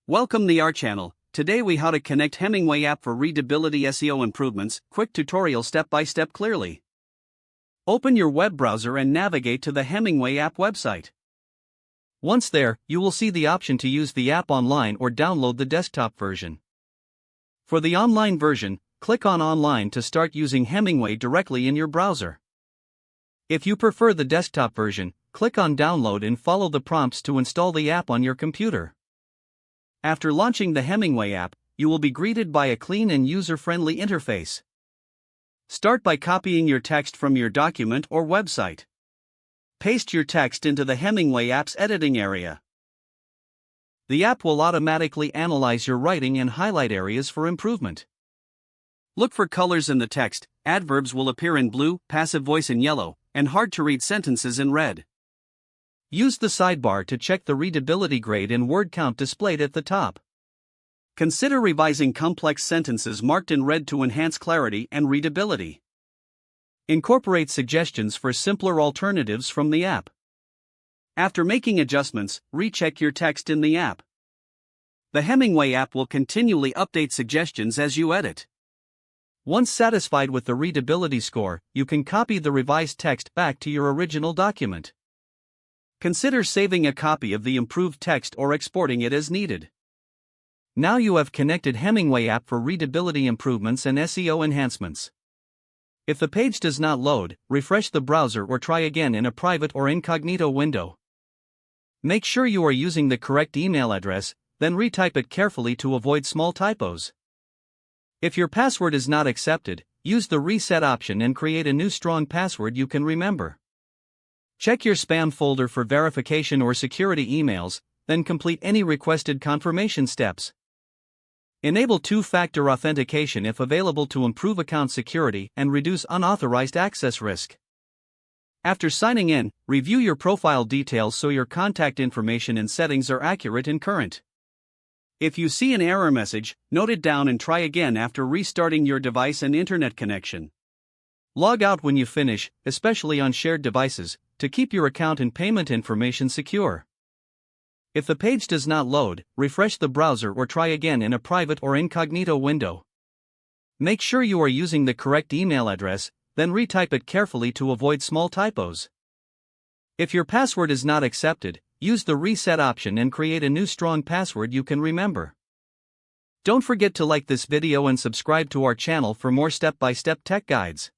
Welcome to our channel. Today we how to connect Hemingway app for readability SEO improvements, quick tutorial step by step clearly. Open your web browser and navigate to the Hemingway app website. Once there, you will see the option to use the app online or download the desktop version. For the online version, click on Online to start using Hemingway directly in your browser. If you prefer the desktop version, click on Download and follow the prompts to install the app on your computer. After launching the Hemingway app, you will be greeted by a clean and user-friendly interface. Start by copying your text from your document or website. Paste your text into the Hemingway app's editing area. The app will automatically analyze your writing and highlight areas for improvement. Look for colors in the text. Adverbs will appear in blue, passive voice in yellow, and hard-to-read sentences in red. Use the sidebar to check the readability grade and word count displayed at the top. Consider revising complex sentences marked in red to enhance clarity and readability. Incorporate suggestions for simpler alternatives from the app. After making adjustments, recheck your text in the app. The Hemingway app will continually update suggestions as you edit. Once satisfied with the readability score, you can copy the revised text back to your original document. Consider saving a copy of the improved text or exporting it as needed. Now you have connected Hemingway app for readability improvements and SEO enhancements. If the page does not load, refresh the browser or try again in a private or incognito window. Make sure you are using the correct email address, then retype it carefully to avoid small typos. If your password is not accepted, use the reset option and create a new strong password you can remember. Check your spam folder for verification or security emails, then complete any requested confirmation steps. Enable two-factor authentication if available to improve account security and reduce unauthorized access risk. After signing in, review your profile details so your contact information and settings are accurate and current. If you see an error message, note it down and try again after restarting your device and internet connection. Log out when you finish, especially on shared devices, to keep your account and payment information secure. If the page does not load, refresh the browser or try again in a private or incognito window. Make sure you are using the correct email address, then retype it carefully to avoid small typos. If your password is not accepted, use the reset option and create a new strong password you can remember. Don't forget to like this video and subscribe to our channel for more step-by-step tech guides.